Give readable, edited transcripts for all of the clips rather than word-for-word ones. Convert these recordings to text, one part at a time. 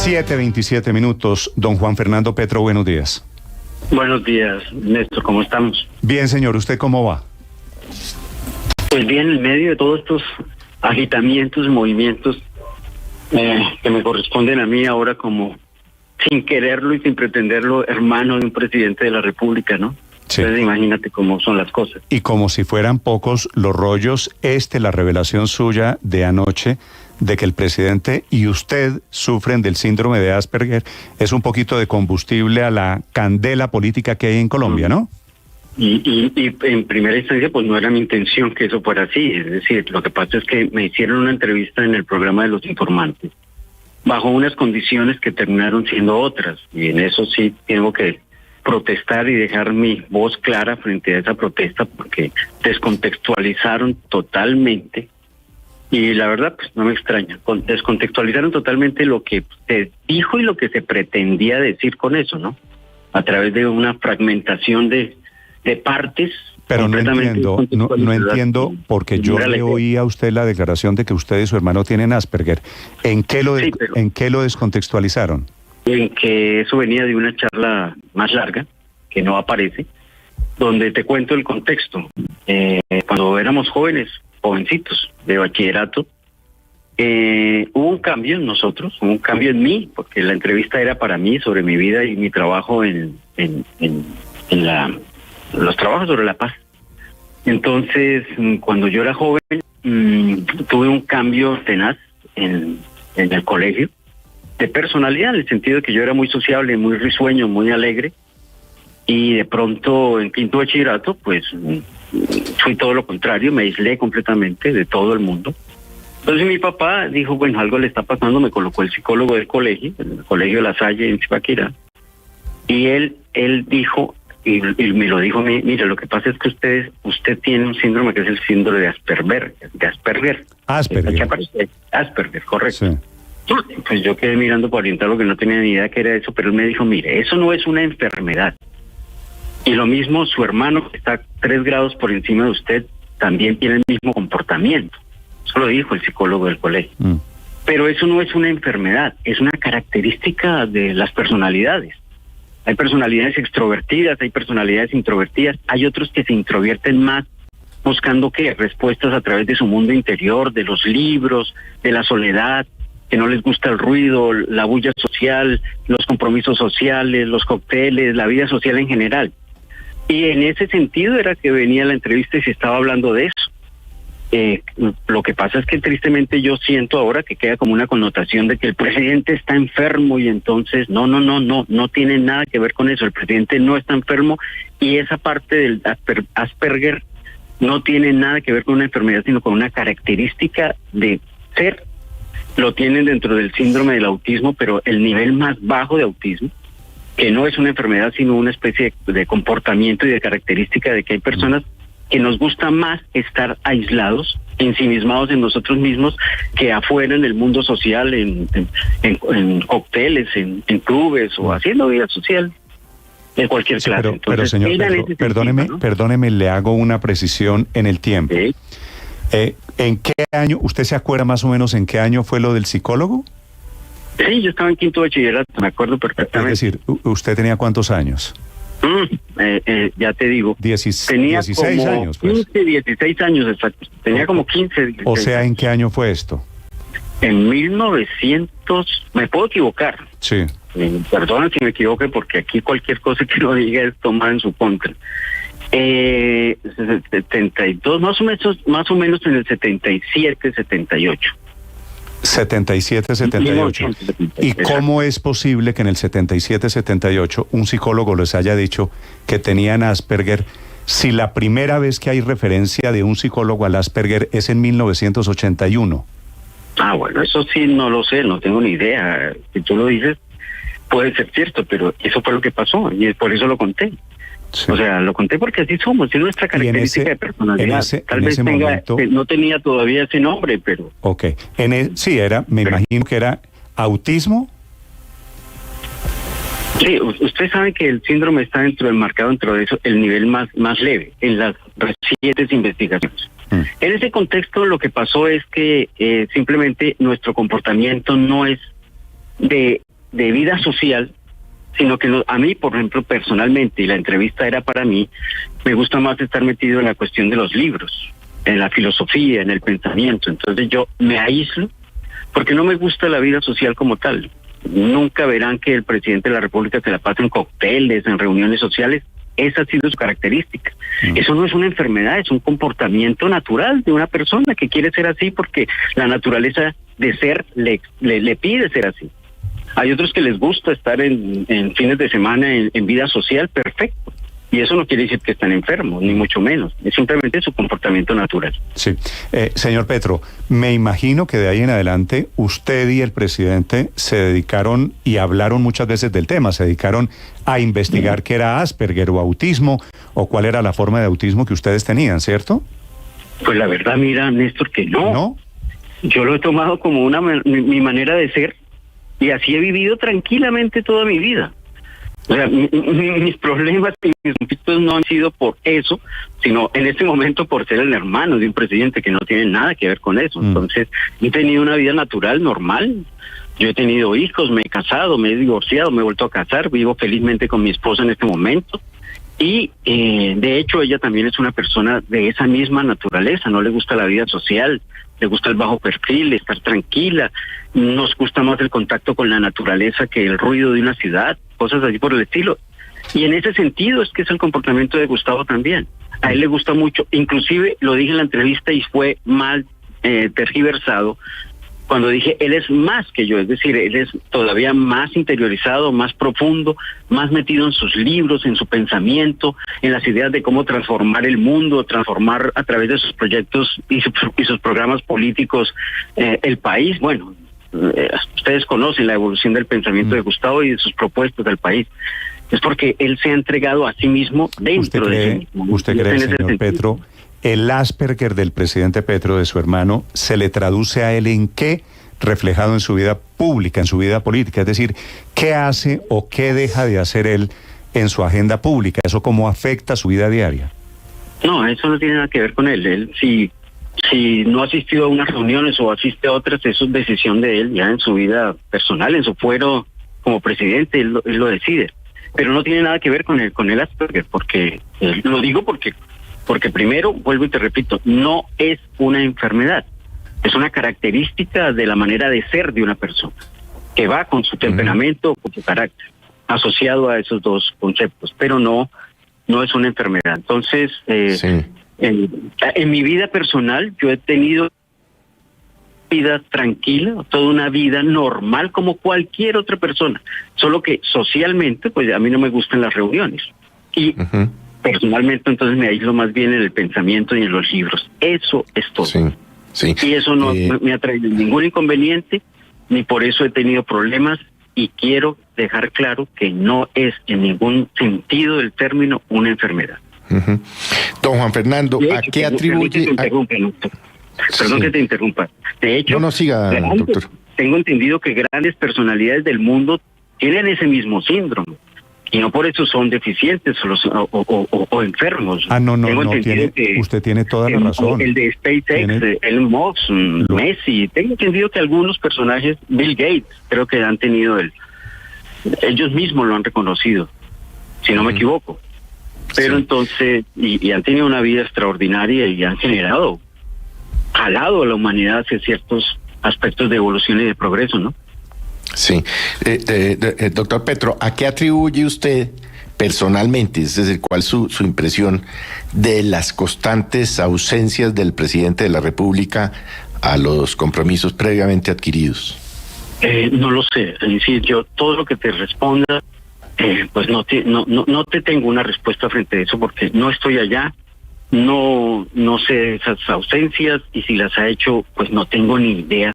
7:27. Don Juan Fernando Petro, buenos días. Buenos días, Néstor, ¿cómo estamos? Bien, señor, ¿usted cómo va? Pues bien, en medio de todos estos agitamientos, movimientos que me corresponden a mí ahora como, sin quererlo y sin pretenderlo, hermano de un presidente de la República, ¿no? Sí. Entonces imagínate cómo son las cosas. Y como si fueran pocos los rollos, la revelación suya de anoche de que el presidente y usted sufren del síndrome de Asperger es un poquito de combustible a la candela política que hay en Colombia, ¿no? Y en primera instancia pues no era mi intención que eso fuera así, es decir, lo que pasa es que me hicieron una entrevista en el programa de Los Informantes bajo unas condiciones que terminaron siendo otras, y en eso sí tengo que protestar y dejar mi voz clara frente a esa protesta, porque descontextualizaron totalmente. Y la verdad, pues no me extraña, descontextualizaron totalmente lo que se dijo y lo que se pretendía decir con eso, ¿no? A través de una fragmentación de partes. Pero no entiendo, porque yo le oí a usted la declaración de que usted y su hermano tienen Asperger. ¿En qué lo descontextualizaron? En que eso venía de una charla más larga, que no aparece, donde te cuento el contexto. Cuando éramos jovencitos de bachillerato, hubo un cambio en nosotros, hubo un cambio en mí, porque la entrevista era para mí, sobre mi vida y mi trabajo en los trabajos sobre la paz. Entonces, cuando yo era joven, tuve un cambio tenaz en el colegio, de personalidad, en el sentido de que yo era muy sociable, muy risueño, muy alegre, y de pronto en quinto bachillerato, pues fui todo lo contrario, me aislé completamente de todo el mundo. Entonces mi papá dijo, bueno, algo le está pasando, me colocó el psicólogo del colegio, en el colegio La Salle en Zipaquirá, y él dijo, y me lo dijo, mire, lo que pasa es que usted tiene un síndrome que es el síndrome de Asperger. Asperger, correcto. Sí. Pues yo quedé mirando por orientar lo que no tenía ni idea que era eso, pero él me dijo, mire, eso no es una enfermedad. Y lo mismo su hermano, que está 3 grados por encima de usted, también tiene el mismo comportamiento. Eso lo dijo el psicólogo del colegio. Pero eso no es una enfermedad, es una característica de las personalidades. Hay personalidades extrovertidas, hay personalidades introvertidas, hay otros que se introvierten más, buscando respuestas a través de su mundo interior, de los libros, de la soledad, que no les gusta el ruido, la bulla social, los compromisos sociales, los cócteles, la vida social en general. Y en ese sentido era que venía la entrevista y se estaba hablando de eso. Lo que pasa es que tristemente yo siento ahora que queda como una connotación de que el presidente está enfermo y entonces no tiene nada que ver con eso. El presidente no está enfermo y esa parte del Asperger no tiene nada que ver con una enfermedad, sino con una característica de ser. Lo tienen dentro del síndrome del autismo, pero el nivel más bajo de autismo, que no es una enfermedad, sino una especie de comportamiento y de característica de que hay personas que nos gusta más estar aislados, ensimismados en nosotros mismos, que afuera en el mundo social, en cócteles, en clubes o haciendo vida social de cualquier clase. Pero señor, perdóneme, le hago una precisión en el tiempo. ¿Sí? ¿En qué año, usted se acuerda más o menos en qué año fue lo del psicólogo? Sí, yo estaba en quinto bachillerato, me acuerdo perfectamente. Es decir, ¿usted tenía cuántos años? Ya te digo. Tenía 16 como años. Pues. 15, 16 años, exacto. Tenía como 15, 16 O sea, ¿en qué año fue esto? En 1900, me puedo equivocar. Sí. Perdona si me equivoque, porque aquí cualquier cosa que lo diga es tomada en su contra. 72, más o menos en el 77, 78. 77, 78. ¿Y cómo es posible que en el 77, 78 un psicólogo les haya dicho que tenían Asperger, si la primera vez que hay referencia de un psicólogo al Asperger es en 1981? Bueno, eso sí no lo sé, no tengo ni idea. Si tú lo dices, puede ser cierto, pero eso fue lo que pasó y por eso lo conté. Sí. O sea, lo conté porque así somos, es nuestra característica de personalidad. Tal vez no tenía todavía ese nombre, pero... Ok, me imagino que era autismo. Sí, usted sabe que el síndrome está enmarcado dentro de eso, el nivel más leve, en las recientes investigaciones. En ese contexto lo que pasó es que simplemente nuestro comportamiento no es de de vida social, sino que a mí, por ejemplo, personalmente, y la entrevista era para mí, me gusta más estar metido en la cuestión de los libros, en la filosofía, en el pensamiento. Entonces yo me aíslo porque no me gusta la vida social como tal. Nunca verán que el presidente de la República se la pasa en cócteles, en reuniones sociales. Esa ha sido su característica. Eso no es una enfermedad, es un comportamiento natural de una persona que quiere ser así porque la naturaleza de ser le pide ser así. Hay otros que les gusta estar en fines de semana en vida social, perfecto. Y eso no quiere decir que están enfermos, ni mucho menos. Es simplemente su comportamiento natural. Sí. Señor Petro, me imagino que de ahí en adelante usted y el presidente se dedicaron y hablaron muchas veces del tema, se dedicaron a investigar qué era Asperger o autismo, o cuál era la forma de autismo que ustedes tenían, ¿cierto? Pues la verdad, mira, Néstor, que no. ¿No? Yo lo he tomado como mi manera de ser, y así he vivido tranquilamente toda mi vida. O sea, mis problemas y mis conflictos no han sido por eso, sino en este momento por ser el hermano de un presidente que no tiene nada que ver con eso. Entonces, he tenido una vida natural, normal. Yo he tenido hijos, me he casado, me he divorciado, me he vuelto a casar, vivo felizmente con mi esposa en este momento. Y de hecho ella también es una persona de esa misma naturaleza, no le gusta la vida social, le gusta el bajo perfil, estar tranquila, nos gusta más el contacto con la naturaleza que el ruido de una ciudad, cosas así por el estilo. Y en ese sentido es que es el comportamiento de Gustavo también. A él le gusta mucho, inclusive lo dije en la entrevista y fue mal tergiversado, cuando dije, él es más que yo, es decir, él es todavía más interiorizado, más profundo, más metido en sus libros, en su pensamiento, en las ideas de cómo transformar el mundo, transformar a través de sus proyectos y sus programas políticos el país. Bueno, ustedes conocen la evolución del pensamiento de Gustavo y de sus propuestas del país. Es porque él se ha entregado a sí mismo dentro de sí mismo. ¿Usted cree, señor Petro, el Asperger del presidente Petro, de su hermano, se le traduce a él en qué reflejado en su vida pública, en su vida política? Es decir, ¿qué hace o qué deja de hacer él en su agenda pública? ¿Eso cómo afecta su vida diaria? No, eso no tiene nada que ver con él. Él si no ha asistido a unas reuniones o asiste a otras, eso es decisión de él ya en su vida personal, en su fuero como presidente, él lo decide. Pero no tiene nada que ver con el Asperger, porque lo digo porque primero, vuelvo y te repito, no es una enfermedad, es una característica de la manera de ser de una persona, que va con su temperamento, con su carácter, asociado a esos dos conceptos, pero no es una enfermedad. Entonces, en mi vida personal, yo he tenido vida tranquila, toda una vida normal como cualquier otra persona, solo que socialmente, pues a mí no me gustan las reuniones. Y personalmente entonces me aíslo más bien en el pensamiento y en los libros. Eso es todo. Sí. Y eso no me ha traído ningún inconveniente, ni por eso he tenido problemas, y quiero dejar claro que no es en ningún sentido del término una enfermedad. Don Juan Fernando, De hecho, ¿a qué atribuye? Perdón que te interrumpa. De hecho, no siga, doctor. Tengo entendido que grandes personalidades del mundo tienen ese mismo síndrome. Y no por eso son deficientes o enfermos. No, usted tiene toda la razón. El de SpaceX, Elon Musk, Messi, tengo entendido que algunos personajes, Bill Gates, creo que han tenido ellos mismos lo han reconocido, si no me equivoco. Pero entonces, y han tenido una vida extraordinaria y han jalado a la humanidad hacia ciertos aspectos de evolución y de progreso, ¿no? Sí. Doctor Petro, ¿a qué atribuye usted personalmente, es decir, cuál es su impresión de las constantes ausencias del presidente de la República a los compromisos previamente adquiridos? No lo sé. Es decir, yo todo lo que te responda, pues no te tengo una respuesta frente a eso porque no estoy allá, no sé esas ausencias, y si las ha hecho, pues no tengo ni idea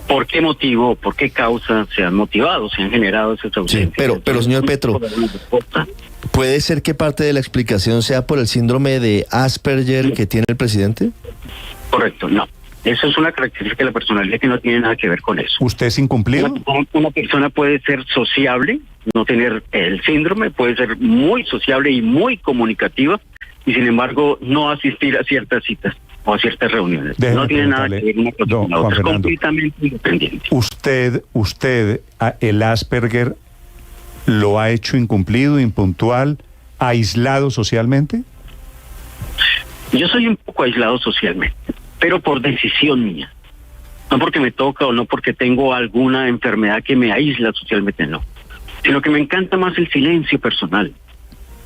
por qué motivo, por qué causa se han generado esas ausencias. Sí, pero señor Petro, ¿puede ser que parte de la explicación sea por el síndrome de Asperger que tiene el presidente? Correcto, no. Eso es una característica de la personalidad que no tiene nada que ver con eso. ¿Usted es incumplido? Una persona puede ser sociable, no tener el síndrome, puede ser muy sociable y muy comunicativa, y sin embargo no asistir a ciertas citas. o a ciertas reuniones. Déjeme no tiene nada que ver una cosa con la otra, es completamente independiente. ¿Usted, el Asperger, lo ha hecho incumplido, impuntual, aislado socialmente? Yo soy un poco aislado socialmente, pero por decisión mía. No porque me toca o no porque tengo alguna enfermedad que me aísla socialmente, no. Sino que me encanta más el silencio personal.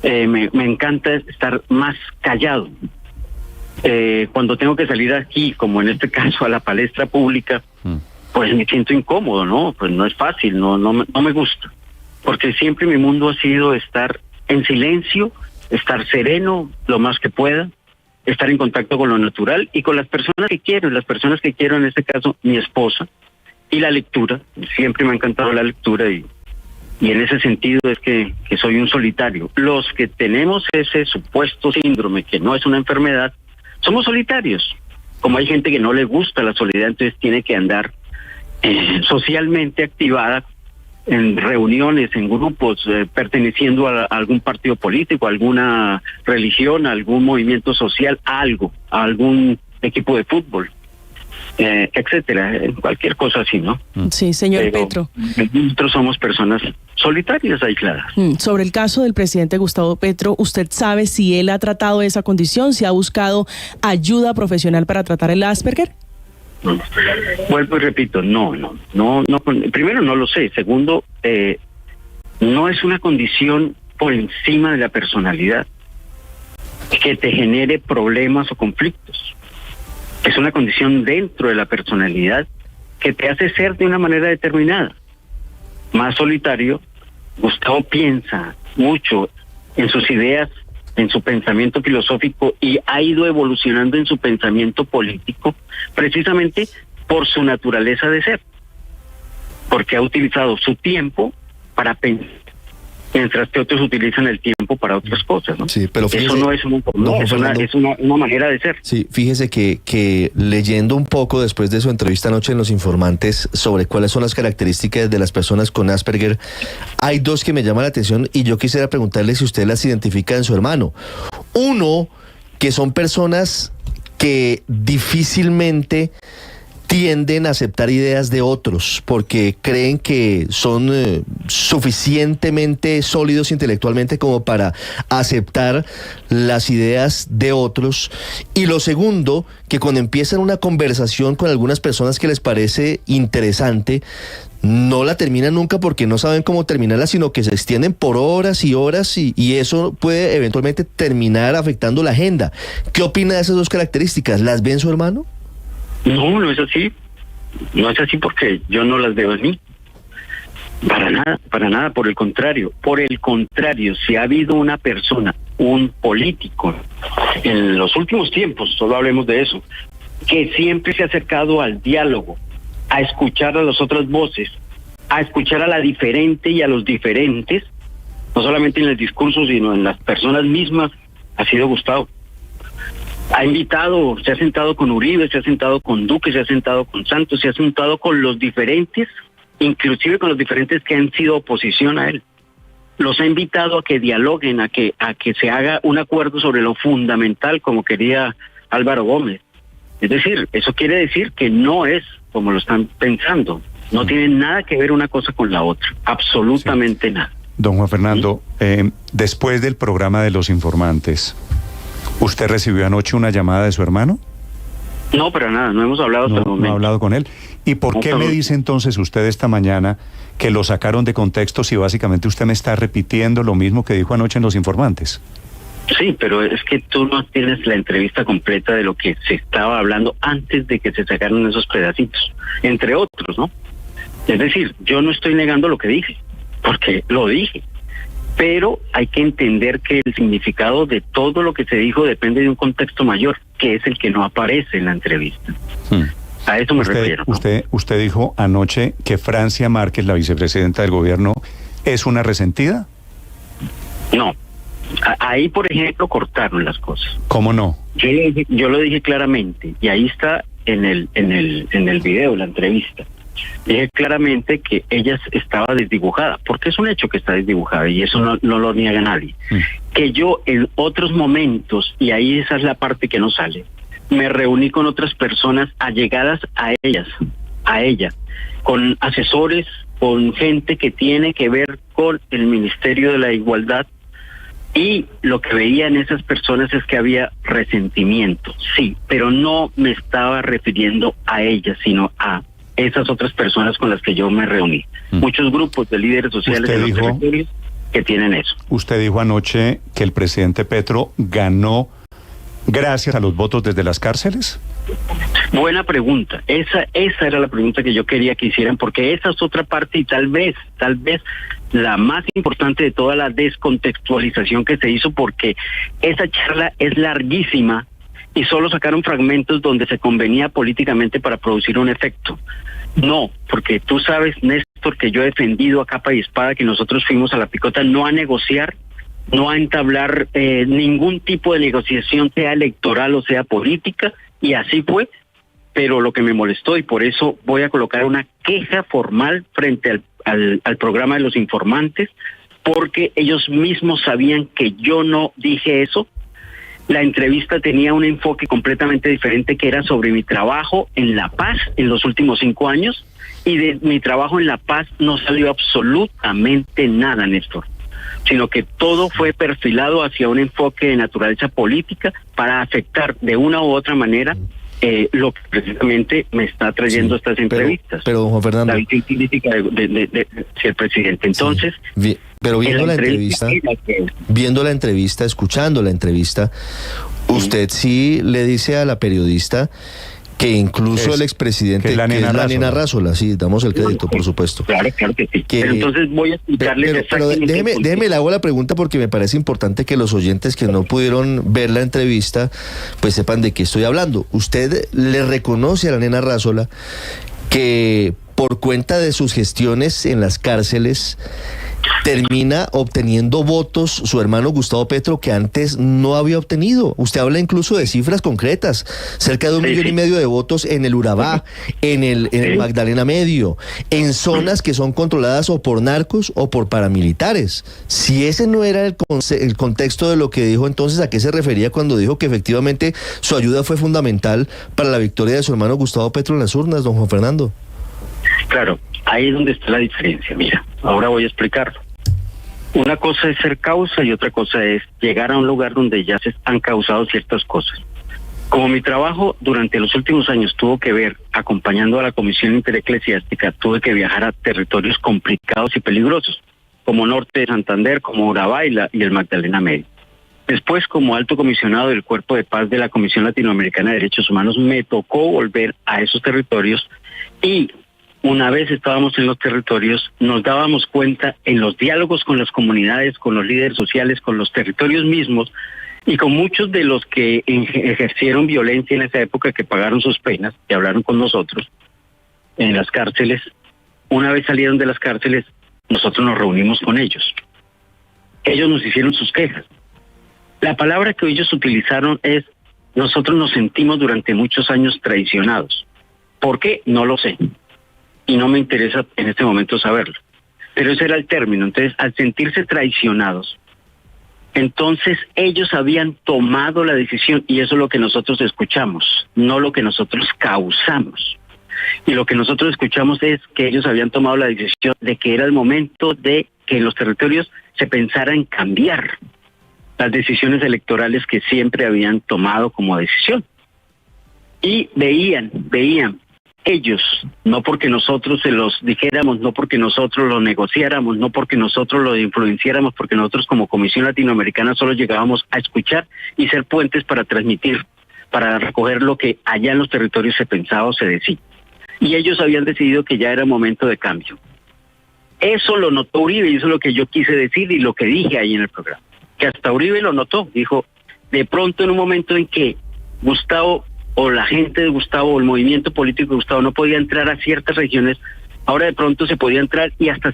Me encanta estar más callado. Cuando tengo que salir aquí, como en este caso a la palestra pública, pues me siento incómodo, ¿no? Pues no es fácil, no me gusta. Porque siempre mi mundo ha sido estar en silencio, estar sereno lo más que pueda, estar en contacto con lo natural y con las personas que quiero. Las personas que quiero, en este caso, mi esposa, y la lectura. Siempre me ha encantado la lectura y en ese sentido es que soy un solitario. Los que tenemos ese supuesto síndrome, que no es una enfermedad, somos solitarios. Como hay gente que no le gusta la soledad, entonces tiene que andar socialmente activada en reuniones, en grupos, perteneciendo a algún partido político, a alguna religión, a algún movimiento social, a algún equipo de fútbol, etcétera, cualquier cosa así, ¿no? Sí, señor Petro. Nosotros somos personas solitarias, aisladas. Sobre el caso del presidente Gustavo Petro, ¿usted sabe si él ha tratado esa condición, si ha buscado ayuda profesional para tratar el Asperger? Vuelvo y repito, no. Primero, no lo sé. Segundo, no es una condición por encima de la personalidad que te genere problemas o conflictos. Es una condición dentro de la personalidad que te hace ser de una manera determinada. Más solitario, Gustavo piensa mucho en sus ideas, en su pensamiento filosófico, y ha ido evolucionando en su pensamiento político precisamente por su naturaleza de ser, porque ha utilizado su tiempo para pensar, mientras que otros utilizan el tiempo para otras cosas, ¿no? Sí, pero fíjese, eso no es una manera de ser. Sí, fíjese que leyendo un poco después de su entrevista anoche en Los Informantes sobre cuáles son las características de las personas con Asperger, hay dos que me llaman la atención y yo quisiera preguntarle si usted las identifica en su hermano. Uno, que son personas que difícilmente tienden a aceptar ideas de otros porque creen que son suficientemente sólidos intelectualmente como para aceptar las ideas de otros. Y lo segundo, que cuando empiezan una conversación con algunas personas que les parece interesante, no la terminan nunca porque no saben cómo terminarla, sino que se extienden por horas y horas y eso puede eventualmente terminar afectando la agenda. ¿Qué opina de esas dos características? ¿Las ve en su hermano? No es así. No es así porque yo no las veo en mí. Para nada, por el contrario. Si ha habido una persona, un político, en los últimos tiempos, solo hablemos de eso, que siempre se ha acercado al diálogo, a escuchar a las otras voces, a escuchar a la diferente y a los diferentes, no solamente en el discurso, sino en las personas mismas, ha sido Gustavo. Ha invitado, se ha sentado con Uribe, se ha sentado con Duque, se ha sentado con Santos, se ha sentado con los diferentes, inclusive con los diferentes que han sido oposición a él. Los ha invitado a que dialoguen, a que se haga un acuerdo sobre lo fundamental, como quería Álvaro Gómez. Es decir, eso quiere decir que no es como lo están pensando. No tiene nada que ver una cosa con la otra, absolutamente nada. Don Juan Fernando, después del programa de Los Informantes, ¿usted recibió anoche una llamada de su hermano? No, para nada, no hemos hablado hasta el momento. No ha hablado con él. ¿Y por qué me dice entonces usted esta mañana que lo sacaron de contexto si básicamente usted me está repitiendo lo mismo que dijo anoche en Los Informantes? Sí, pero es que tú no tienes la entrevista completa de lo que se estaba hablando antes de que se sacaran esos pedacitos, entre otros, ¿no? Es decir, yo no estoy negando lo que dije, porque lo dije. Pero hay que entender que el significado de todo lo que se dijo depende de un contexto mayor, que es el que no aparece en la entrevista. A eso me refiero, ¿no? Usted dijo anoche que Francia Márquez, la vicepresidenta del gobierno, ¿es una resentida? No. Ahí, por ejemplo, cortaron las cosas. ¿Cómo no? Yo lo dije claramente, y ahí está en el video, la entrevista. Dije claramente que ella estaba desdibujada, porque es un hecho que está desdibujada y eso no lo niega nadie. Que yo en otros momentos, y ahí esa es la parte que no sale, me reuní con otras personas allegadas a ella, con asesores, con gente que tiene que ver con el Ministerio de la Igualdad, y lo que veía en esas personas es que había resentimiento, sí, pero no me estaba refiriendo a ellas, sino a esas otras personas con las que yo me reuní. Muchos grupos de líderes sociales en los territorios que tienen eso. Usted dijo anoche que el presidente Petro ganó gracias a los votos desde las cárceles. Buena pregunta. Esa era la pregunta que yo quería que hicieran, porque esa es otra parte y tal vez la más importante de toda la descontextualización que se hizo, porque esa charla es larguísima y solo sacaron fragmentos donde se convenía políticamente para producir un efecto. No, porque tú sabes, Néstor, que yo he defendido a capa y espada que nosotros fuimos a la picota no a negociar, no a entablar ningún tipo de negociación, sea electoral o sea política, y así fue, pero lo que me molestó, y por eso voy a colocar una queja formal frente al programa de los informantes, porque ellos mismos sabían que yo no dije eso. La entrevista tenía un enfoque completamente diferente, que era sobre mi trabajo en La Paz en los últimos 5 años, y de mi trabajo en La Paz no salió absolutamente nada, Néstor, sino que todo fue perfilado hacia un enfoque de naturaleza política para afectar de una u otra manera lo que precisamente me está trayendo estas entrevistas. Pero don Juan Fernando, la visión política de el presidente. Entonces, sí, pero viendo la entrevista, escuchando la entrevista, usted sí le dice a la periodista que incluso el expresidente, que es la nena Rásola, sí, damos el crédito, por supuesto. Claro que sí. Pero entonces voy a explicarles pero déjeme le hago la pregunta, porque me parece importante que los oyentes que no pudieron ver la entrevista, pues sepan de qué estoy hablando. Usted le reconoce a la nena Rásola que por cuenta de sus gestiones en las cárceles termina obteniendo votos su hermano Gustavo Petro que antes no había obtenido. Usted habla incluso de cifras concretas, cerca de 1,5 millones de votos en el Urabá, en el Magdalena Medio, en zonas que son controladas o por narcos o por paramilitares. Si ese no era el contexto de lo que dijo, entonces ¿a qué se refería cuando dijo que efectivamente su ayuda fue fundamental para la victoria de su hermano Gustavo Petro en las urnas, don Juan Fernando? Claro, ahí es donde está la diferencia. Mira, ahora voy a explicarlo. Una cosa es ser causa y otra cosa es llegar a un lugar donde ya se han causado ciertas cosas. Como mi trabajo durante los últimos años tuvo que ver acompañando a la Comisión Intereclesiástica, tuve que viajar a territorios complicados y peligrosos, como Norte de Santander, como Urabá y el Magdalena Medio. Después, como alto comisionado del Cuerpo de Paz de la Comisión Latinoamericana de Derechos Humanos, me tocó volver a esos territorios, y una vez estábamos en los territorios, nos dábamos cuenta en los diálogos con las comunidades, con los líderes sociales, con los territorios mismos, y con muchos de los que ejercieron violencia en esa época, que pagaron sus penas, que hablaron con nosotros en las cárceles. Una vez salieron de las cárceles, nosotros nos reunimos con ellos. Ellos nos hicieron sus quejas. La palabra que ellos utilizaron es: nosotros nos sentimos durante muchos años traicionados. ¿Por qué? No lo sé. Y no me interesa en este momento saberlo. Pero ese era el término. Entonces, al sentirse traicionados, entonces ellos habían tomado la decisión, y eso es lo que nosotros escuchamos, no lo que nosotros causamos. Y lo que nosotros escuchamos es que ellos habían tomado la decisión de que era el momento de que en los territorios se pensara en cambiar las decisiones electorales que siempre habían tomado como decisión. Y veían ellos, no porque nosotros se los dijéramos, no porque nosotros lo negociáramos, no porque nosotros lo influenciáramos, porque nosotros como Comisión Latinoamericana solo llegábamos a escuchar y ser puentes para transmitir, para recoger lo que allá en los territorios se pensaba o se decía. Y ellos habían decidido que ya era momento de cambio. Eso lo notó Uribe, y eso es lo que yo quise decir y lo que dije ahí en el programa. Que hasta Uribe lo notó, dijo, de pronto en un momento en que Gustavo, o la gente de Gustavo, o el movimiento político de Gustavo no podía entrar a ciertas regiones, ahora de pronto se podía entrar y hasta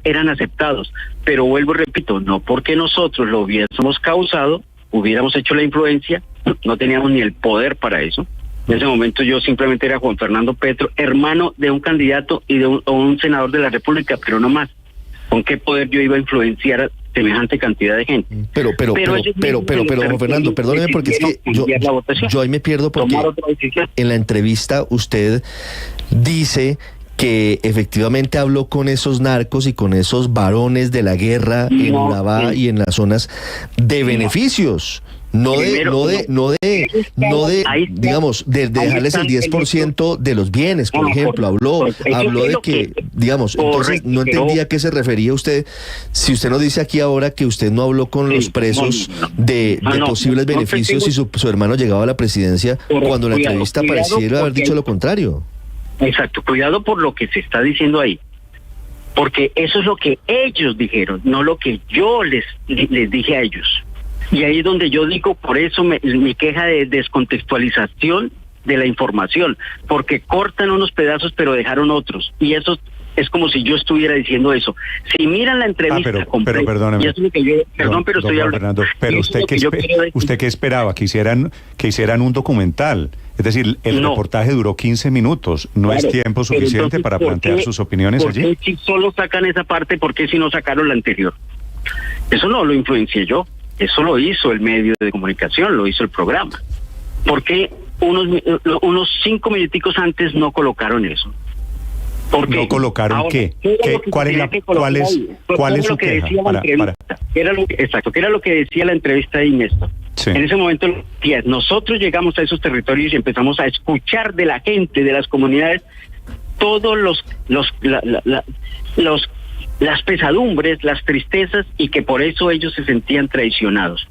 eran aceptados. Pero vuelvo y repito, no porque nosotros lo hubiésemos causado, hubiéramos hecho la influencia, no teníamos ni el poder para eso. En ese momento yo simplemente era Juan Fernando Petro, hermano de un candidato y de un senador de la República, pero no más. ¿Con qué poder yo iba a influenciar semejante cantidad de gente. Pero, Juan Fernando, perdóneme, porque es que yo ahí me pierdo, porque en la entrevista usted dice que efectivamente habló con esos narcos y con esos varones de la guerra en Urabá y en las zonas de beneficios. No de dejarles el 10% de los bienes, por ejemplo. Habló de que, digamos, entonces no entendía a qué se refería usted. Si usted nos dice aquí ahora que usted no habló con los presos de posibles beneficios y su hermano llegaba a la presidencia, cuando la entrevista pareciera haber dicho lo contrario. Exacto, cuidado por lo que se está diciendo ahí. Porque eso es lo que ellos dijeron, no lo que yo les dije a ellos. Y ahí es donde yo digo, por eso mi queja de descontextualización de la información, porque cortan unos pedazos pero dejaron otros. Y eso es como si yo estuviera diciendo eso. Si miran la entrevista pero perdóneme. Y eso es lo que yo, perdón, pero estoy hablando. Fernando, pero usted qué esperaba, que hicieran un documental. Es decir, el reportaje duró 15 minutos. ¿No es tiempo suficiente para plantear sus opiniones allí? ¿Por qué si solo sacan esa parte? ¿Por qué si no sacaron la anterior? Eso no lo influencié yo. Eso lo hizo el medio de comunicación, lo hizo el programa. ¿Por qué unos 5 minuticos antes no colocaron eso? ¿No colocaron ahora, qué? ¿Cuál es su queja? ¿Qué era lo que decía la entrevista de Néstor? Sí. En ese momento, nosotros llegamos a esos territorios y empezamos a escuchar de la gente, de las comunidades, todos las pesadumbres, las tristezas, y que por eso ellos se sentían traicionados.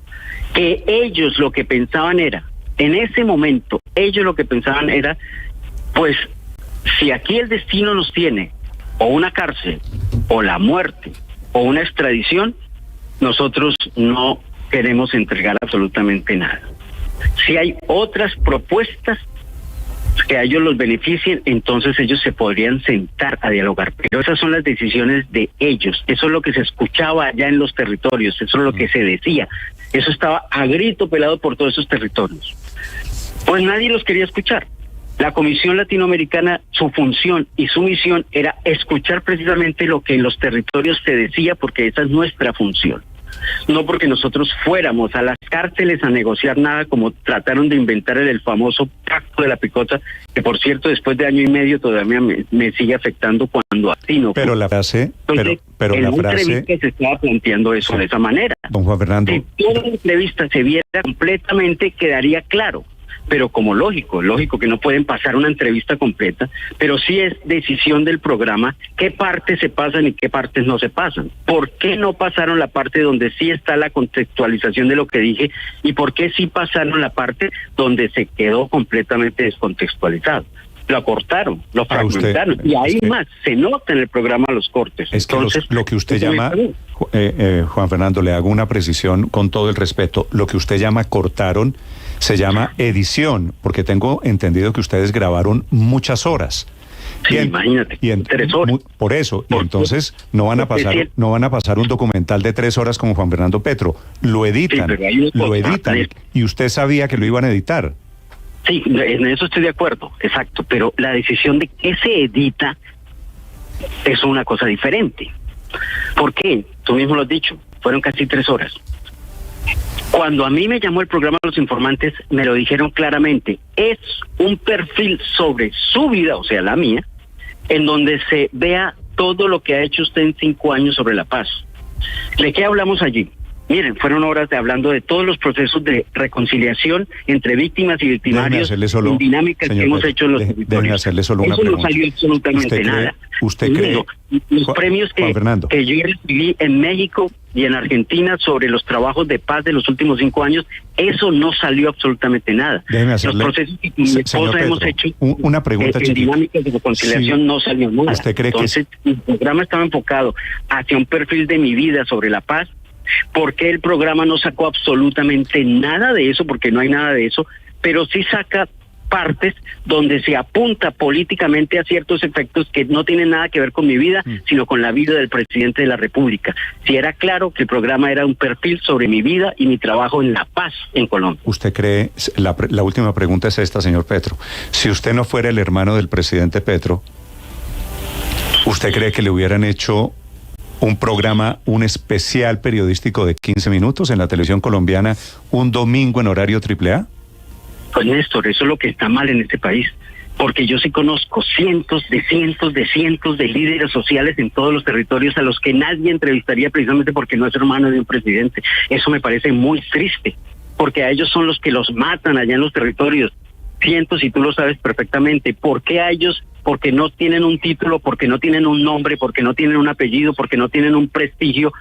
Que ellos lo que pensaban era, en ese momento, pues, si aquí el destino nos tiene o una cárcel, o la muerte, o una extradición, nosotros no queremos entregar absolutamente nada. Si hay otras propuestas que a ellos los beneficien, entonces ellos se podrían sentar a dialogar. Pero esas son las decisiones de ellos. Eso es lo que se escuchaba allá en los territorios, eso es lo que se decía. Eso estaba a grito pelado por todos esos territorios. Pues nadie los quería escuchar. La Comisión Latinoamericana, su función y su misión era escuchar precisamente lo que en los territorios se decía, porque esa es nuestra función. No porque nosotros fuéramos a las cárceles a negociar nada, como trataron de inventar el famoso pacto de la picota, que por cierto después de año y medio todavía me sigue afectando cuando así no. Pero la frase, entonces, pero en la frase se estaba planteando eso de esa manera. Don Juan Fernando, si toda la entrevista se viera completamente, quedaría claro. Pero como lógico que no pueden pasar una entrevista completa, pero sí es decisión del programa qué partes se pasan y qué partes no se pasan. ¿Por qué no pasaron la parte donde sí está la contextualización de lo que dije y por qué sí pasaron la parte donde se quedó completamente descontextualizado? Lo acortaron, lo fragmentaron, y ahí más se nota en el programa los cortes. Es que entonces, lo que usted llama, Juan Fernando, le hago una precisión con todo el respeto, lo que usted llama cortaron se llama edición, porque tengo entendido que ustedes grabaron muchas horas. Sí, imagínate, 3 horas. Por eso, y entonces no van a pasar un documental de 3 horas como Juan Fernando Petro, lo editan, y usted sabía que lo iban a editar. Sí, en eso estoy de acuerdo, exacto, pero la decisión de qué se edita es una cosa diferente. ¿Por qué? Tú mismo lo has dicho, fueron casi 3 horas. Cuando a mí me llamó el programa Los Informantes, me lo dijeron claramente, es un perfil sobre su vida, o sea, la mía, en donde se vea todo lo que ha hecho usted en 5 años sobre la paz. ¿De qué hablamos allí? Miren, fueron horas hablando de todos los procesos de reconciliación entre víctimas y victimarios, en dinámicas que hemos hecho en los territorios. Hacerle solo una pregunta. No salió absolutamente nada. ¿Usted cree? Los premios que yo recibí en México y en Argentina sobre los trabajos de paz de los últimos 5 años, eso no salió absolutamente nada. Los procesos que mi esposa hemos hecho una pregunta en dinámicas de reconciliación no salió nada. ¿Usted cree Entonces, el programa estaba enfocado hacia un perfil de mi vida sobre la paz. ¿Por qué el programa no sacó absolutamente nada de eso? Porque no hay nada de eso, pero sí saca partes donde se apunta políticamente a ciertos efectos que no tienen nada que ver con mi vida, sino con la vida del presidente de la República. Si era claro que el programa era un perfil sobre mi vida y mi trabajo en la paz en Colombia. ¿Usted cree, la última pregunta es esta, señor Petro, si usted no fuera el hermano del presidente Petro, ¿usted cree que le hubieran hecho un programa, un especial periodístico de 15 minutos en la televisión colombiana, un domingo en horario AAA? Pues Néstor, eso es lo que está mal en este país. Porque yo sí conozco cientos de líderes sociales en todos los territorios a los que nadie entrevistaría precisamente porque no es hermano de un presidente. Eso me parece muy triste, porque a ellos son los que los matan allá en los territorios. Cientos, y tú lo sabes perfectamente. ¿Por qué a ellos? Porque no tienen un título, porque no tienen un nombre, porque no tienen un apellido, porque no tienen un prestigio,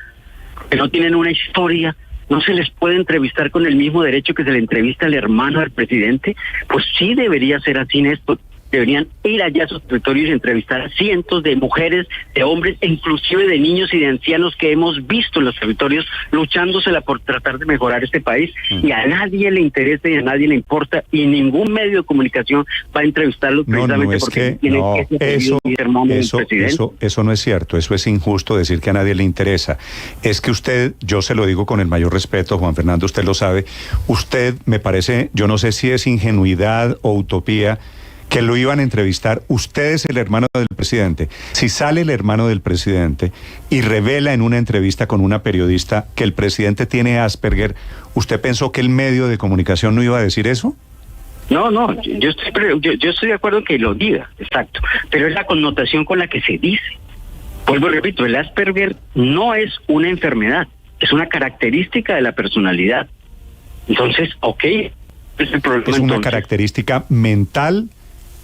porque no tienen una historia. ¿No se les puede entrevistar con el mismo derecho que se le entrevista al hermano del presidente? Pues sí debería ser así, Néstor. Deberían ir allá a sus territorios y entrevistar a cientos de mujeres, de hombres, inclusive de niños y de ancianos que hemos visto en los territorios luchándosela por tratar de mejorar este país. Y a nadie le interesa y a nadie le importa, y ningún medio de comunicación va a entrevistarlos precisamente porque tienen que ser hermano del presidente. Eso no es cierto, eso es injusto decir que a nadie le interesa. Es que usted, yo se lo digo con el mayor respeto, Juan Fernando, usted lo sabe, usted me parece, yo no sé si es ingenuidad o utopía, que lo iban a entrevistar. Usted es el hermano del presidente. Si sale el hermano del presidente y revela en una entrevista con una periodista que el presidente tiene Asperger, ¿usted pensó que el medio de comunicación no iba a decir eso? No, yo estoy de acuerdo en que lo diga, exacto, pero es la connotación con la que se dice. Vuelvo y repito, el Asperger no es una enfermedad, es una característica de la personalidad. Entonces, es una característica mental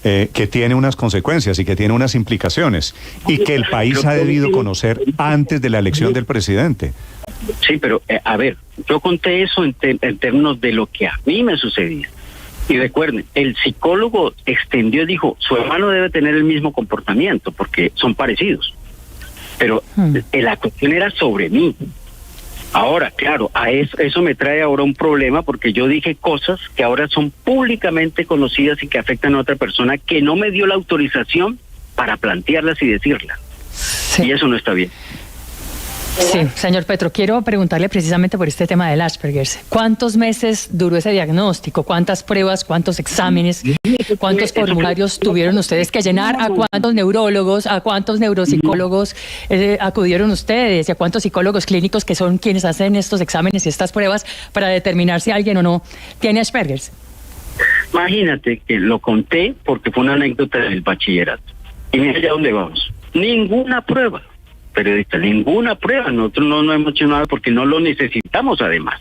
que tiene unas consecuencias y que tiene unas implicaciones y que el país ha debido conocer antes de la elección del presidente. Sí, pero a ver, yo conté eso en términos de lo que a mí me sucedía. Y recuerden, el psicólogo extendió, dijo, su hermano debe tener el mismo comportamiento porque son parecidos. Pero la cuestión era sobre mí. Ahora, claro, a eso me trae ahora un problema porque yo dije cosas que ahora son públicamente conocidas y que afectan a otra persona que no me dio la autorización para plantearlas y decirlas. Sí. Y eso no está bien. Sí, señor Petro, quiero preguntarle precisamente por este tema del Asperger. ¿Cuántos meses duró ese diagnóstico? ¿Cuántas pruebas, cuántos exámenes, cuántos formularios tuvieron ustedes que llenar? ¿A cuántos neurólogos, a cuántos neuropsicólogos acudieron ustedes? ¿Y a cuántos psicólogos clínicos que son quienes hacen estos exámenes y estas pruebas para determinar si alguien o no tiene Asperger? Imagínate que lo conté porque fue una anécdota del bachillerato. Y mira ya dónde vamos. Ninguna prueba. Periodista, ninguna prueba, nosotros no hemos hecho nada porque no lo necesitamos además.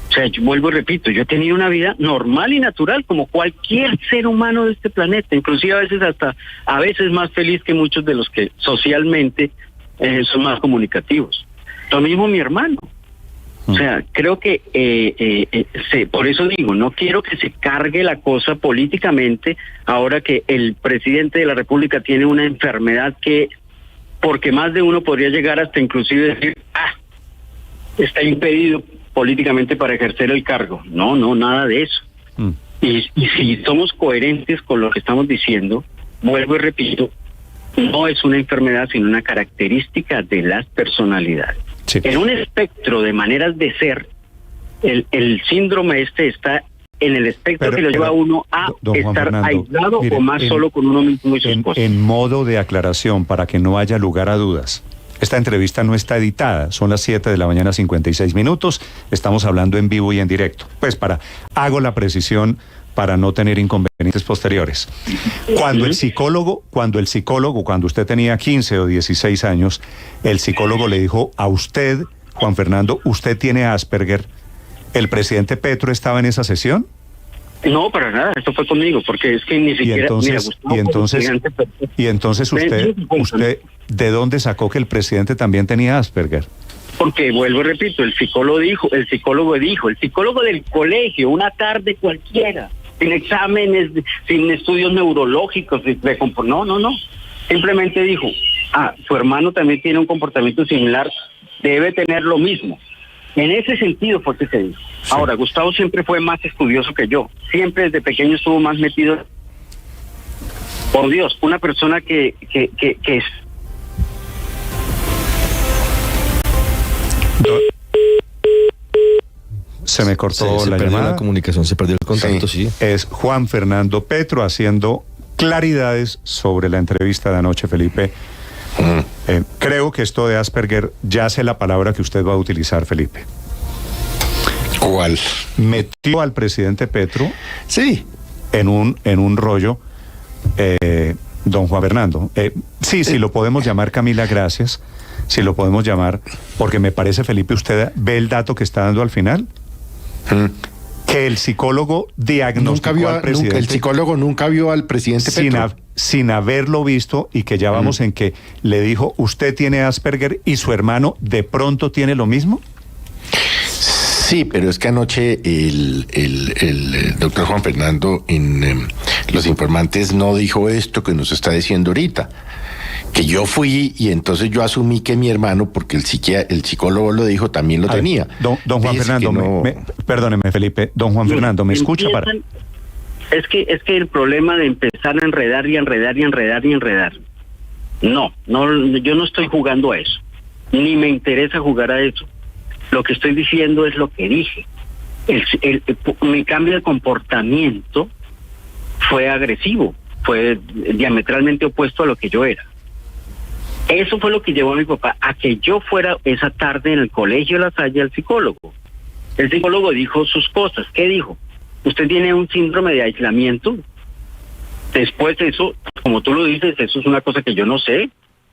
O sea, yo vuelvo y repito, yo he tenido una vida normal y natural como cualquier ser humano de este planeta, inclusive a veces más feliz que muchos de los que socialmente son más comunicativos. Lo mismo mi hermano. O sea, creo que por eso digo, no quiero que se cargue la cosa políticamente ahora que el presidente de la República tiene una enfermedad porque más de uno podría llegar hasta inclusive decir, está impedido políticamente para ejercer el cargo. No, nada de eso. Y si somos coherentes con lo que estamos diciendo, vuelvo y repito, no es una enfermedad, sino una característica de las personalidades. Sí. En un espectro de maneras de ser, el síndrome está en el espectro que lo lleva a uno a estar Fernando, aislado o más solo con uno mismo y sus cosas. En modo de aclaración, para que no haya lugar a dudas, esta entrevista no está editada, son las 7 de la mañana 56 minutos, estamos hablando en vivo y en directo. Pues hago la precisión para no tener inconvenientes posteriores. Cuando usted tenía 15 o 16 años, el psicólogo le dijo a usted, Juan Fernando, usted tiene Asperger. ¿El presidente Petro estaba en esa sesión? No, para nada, esto fue conmigo, porque es que ni siquiera... Y entonces usted, ¿de dónde sacó que el presidente también tenía Asperger? Porque, vuelvo y repito, el psicólogo del colegio, una tarde cualquiera, sin exámenes, sin estudios neurológicos, no. Simplemente dijo, su hermano también tiene un comportamiento similar, debe tener lo mismo. En ese sentido fue que se dijo. Sí. Ahora, Gustavo siempre fue más estudioso que yo. Siempre desde pequeño estuvo más metido. Por Dios, una persona que es... Se me cortó la llamada. La comunicación, se perdió el contacto, sí. Es Juan Fernando Petro haciendo claridades sobre la entrevista de anoche, Felipe. Creo que esto de Asperger, ya sé la palabra que usted va a utilizar, Felipe. ¿Cuál? Metió al presidente Petro Sí. en un rollo, don Juan Fernando. Sí, lo podemos llamar, Camila, gracias. Si lo podemos llamar, porque me parece, Felipe, usted ve el dato que está dando al final. Que el psicólogo diagnosticó al presidente. El psicólogo nunca vio al presidente Petro. Sin haberlo visto, y que ya vamos en que le dijo, usted tiene Asperger y su hermano de pronto tiene lo mismo. Sí, pero es que anoche el doctor Juan Fernando en Los Informantes no dijo esto que nos está diciendo ahorita. Que yo fui y entonces yo asumí que mi hermano, porque el psicólogo lo dijo, también lo tenía. Don Juan Fernando, perdóneme, Felipe. Don Juan Fernando, ¿me escucha? Es que el problema de empezar a enredar y enredar y enredar y enredar. No, yo no estoy jugando a eso. Ni me interesa jugar a eso. Lo que estoy diciendo es lo que dije. Mi cambio de comportamiento fue agresivo, fue diametralmente opuesto a lo que yo era. Eso fue lo que llevó a mi papá a que yo fuera esa tarde en el colegio de La Salle al psicólogo. El psicólogo dijo sus cosas. ¿Qué dijo? Usted tiene un síndrome de aislamiento. Después de eso, como tú lo dices, eso es una cosa que yo no sé.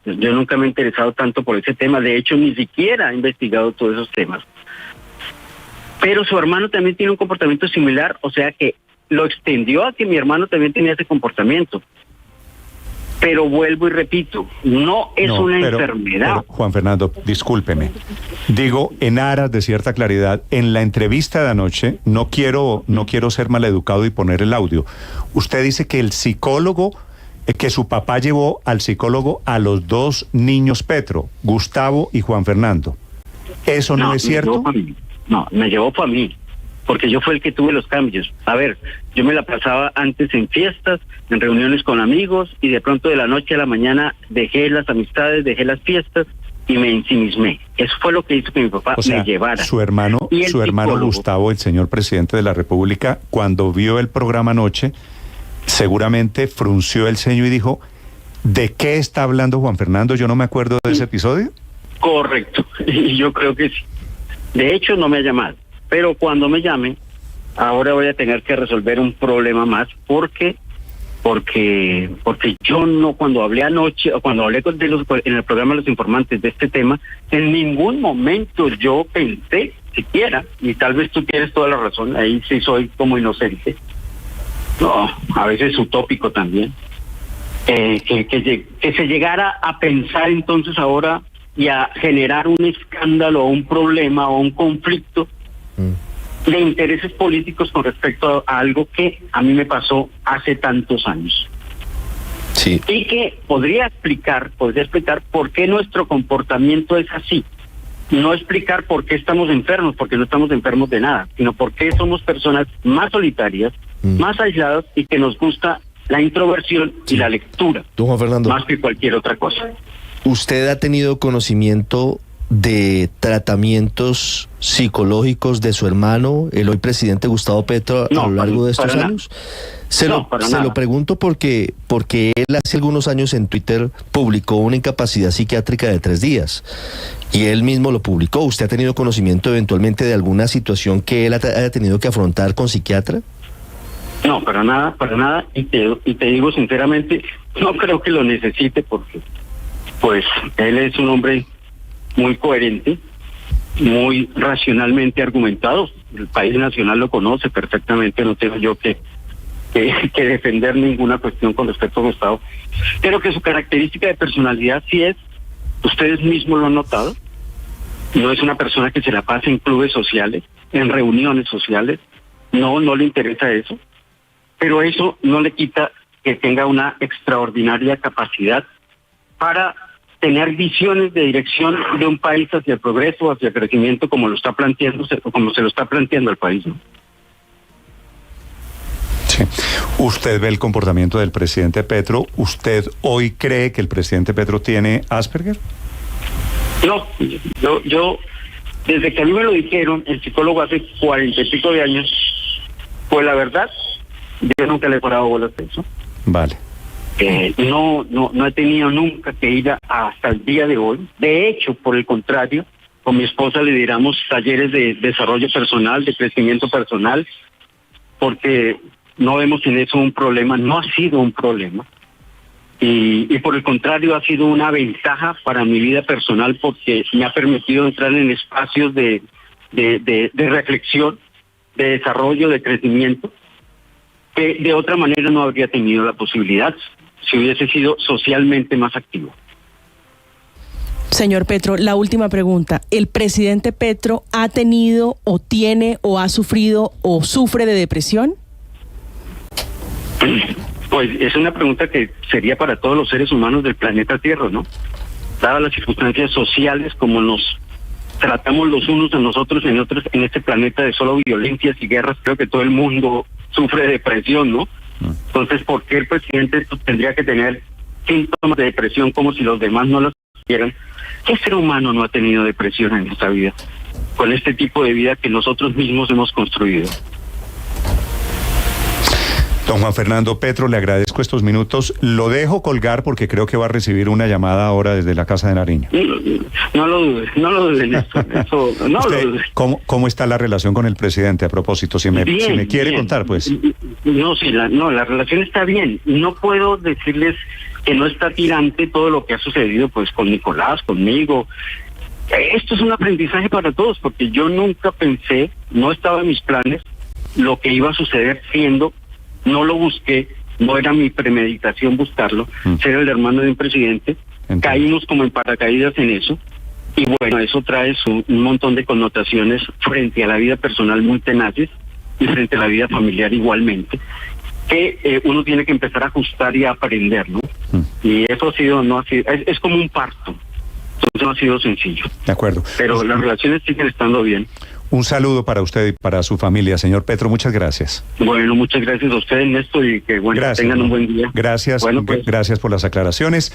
Yo nunca me he interesado tanto por ese tema. De hecho, ni siquiera he investigado todos esos temas. Pero su hermano también tiene un comportamiento similar, o sea que lo extendió a que mi hermano también tenía ese comportamiento. Pero vuelvo y repito, no es una enfermedad. Pero, Juan Fernando, discúlpeme. Digo, en aras de cierta claridad, en la entrevista de anoche, no quiero ser maleducado y poner el audio. Usted dice que el psicólogo, que su papá llevó al psicólogo a los dos niños Petro, Gustavo y Juan Fernando. ¿Eso no es cierto? Me llevó para mí, porque yo fui el que tuve los cambios. A ver, yo me la pasaba antes en fiestas, en reuniones con amigos, y de pronto de la noche a la mañana dejé las amistades, dejé las fiestas y me ensimismé. Eso fue lo que hizo que mi papá me llevara. Su hermano Gustavo, el señor presidente de la República, cuando vio el programa anoche, seguramente frunció el ceño y dijo, ¿de qué está hablando Juan Fernando? Yo no me acuerdo de ese episodio. Correcto, y yo creo que sí. De hecho, no me ha llamado, pero cuando me llame, ahora voy a tener que resolver un problema más, porque yo no, cuando hablé anoche, o cuando hablé en el programa de Los Informantes de este tema, en ningún momento yo pensé siquiera, y tal vez tú tienes toda la razón, ahí sí soy como inocente, no, a veces utópico también, que se llegara a pensar entonces ahora y a generar un escándalo o un problema o un conflicto de intereses políticos con respecto a algo que a mí me pasó hace tantos años. Sí. Y que podría explicar por qué nuestro comportamiento es así. No explicar por qué estamos enfermos, porque no estamos enfermos de nada, sino por qué somos personas más solitarias, más aisladas y que nos gusta la introversión y la lectura, don Juan Fernando, más que cualquier otra cosa. ¿Usted ha tenido conocimiento de tratamientos psicológicos de su hermano, el hoy presidente Gustavo Petro, a lo largo de estos años? Se lo pregunto porque él hace algunos años en Twitter publicó una incapacidad psiquiátrica de 3 días. Y él mismo lo publicó. ¿Usted ha tenido conocimiento eventualmente de alguna situación que él haya tenido que afrontar con psiquiatra? No, para nada. Y te digo sinceramente, no creo que lo necesite porque, pues, él es un hombre muy coherente, muy racionalmente argumentado. El país nacional lo conoce perfectamente, no tengo yo que defender ninguna cuestión con respecto a Gustavo. Pero que su característica de personalidad sí es, ustedes mismos lo han notado, no es una persona que se la pasa en clubes sociales, en reuniones sociales, no le interesa eso, pero eso no le quita que tenga una extraordinaria capacidad para tener visiones de dirección de un país hacia el progreso, hacia el crecimiento, como lo está planteando, como se lo está planteando el país, ¿no? Sí. ¿Usted ve el comportamiento del presidente Petro? ¿Usted hoy cree que el presidente Petro tiene Asperger? No, yo desde que a mí me lo dijeron, el psicólogo hace 40 y pico de años, pues la verdad, yo nunca le he parado bolas a eso. Vale. No he tenido nunca que ir hasta el día de hoy. De hecho, por el contrario, con mi esposa le diéramos talleres de desarrollo personal, de crecimiento personal, porque no vemos en eso un problema, no ha sido un problema. Y por el contrario, ha sido una ventaja para mi vida personal porque me ha permitido entrar en espacios de reflexión, de desarrollo, de crecimiento, que de otra manera no habría tenido la posibilidad si hubiese sido socialmente más activo. Señor Petro, la última pregunta. ¿El presidente Petro ha tenido o tiene o ha sufrido o sufre de depresión? Pues es una pregunta que sería para todos los seres humanos del planeta Tierra, ¿no? Dadas las circunstancias sociales, como nos tratamos los unos a nosotros en este planeta de solo violencias y guerras, creo que todo el mundo sufre de depresión, ¿no? Entonces, ¿por qué el presidente tendría que tener síntomas de depresión como si los demás no los tuvieran? ¿Qué ser humano no ha tenido depresión en esta vida? Con este tipo de vida que nosotros mismos hemos construido. Don Juan Fernando Petro, le agradezco estos minutos. Lo dejo colgar porque creo que va a recibir una llamada ahora desde la Casa de Nariño. No lo dudes, eso no ¿Usted, lo dudes. ¿Cómo está la relación con el presidente a propósito? Si me quiere contar, pues. La relación está bien. No puedo decirles que no está tirante todo lo que ha sucedido pues con Nicolás, conmigo. Esto es un aprendizaje para todos porque yo nunca pensé, no estaba en mis planes lo que iba a suceder siendo. No lo busqué, no era mi premeditación buscarlo, ser el hermano de un presidente. Entiendo. Caímos como en paracaídas en eso. Y bueno, eso trae un montón de connotaciones frente a la vida personal muy tenaces y frente a la vida familiar igualmente, que uno tiene que empezar a ajustar y a aprender, ¿no? Y eso es como un parto. Entonces no ha sido sencillo. De acuerdo. Pero las relaciones siguen estando bien. Un saludo para usted y para su familia, señor Petro. Muchas gracias. Bueno, muchas gracias a ustedes, Néstor, y que bueno, Gracias, tengan un buen día. Gracias, Bueno, pues. Gracias por las aclaraciones.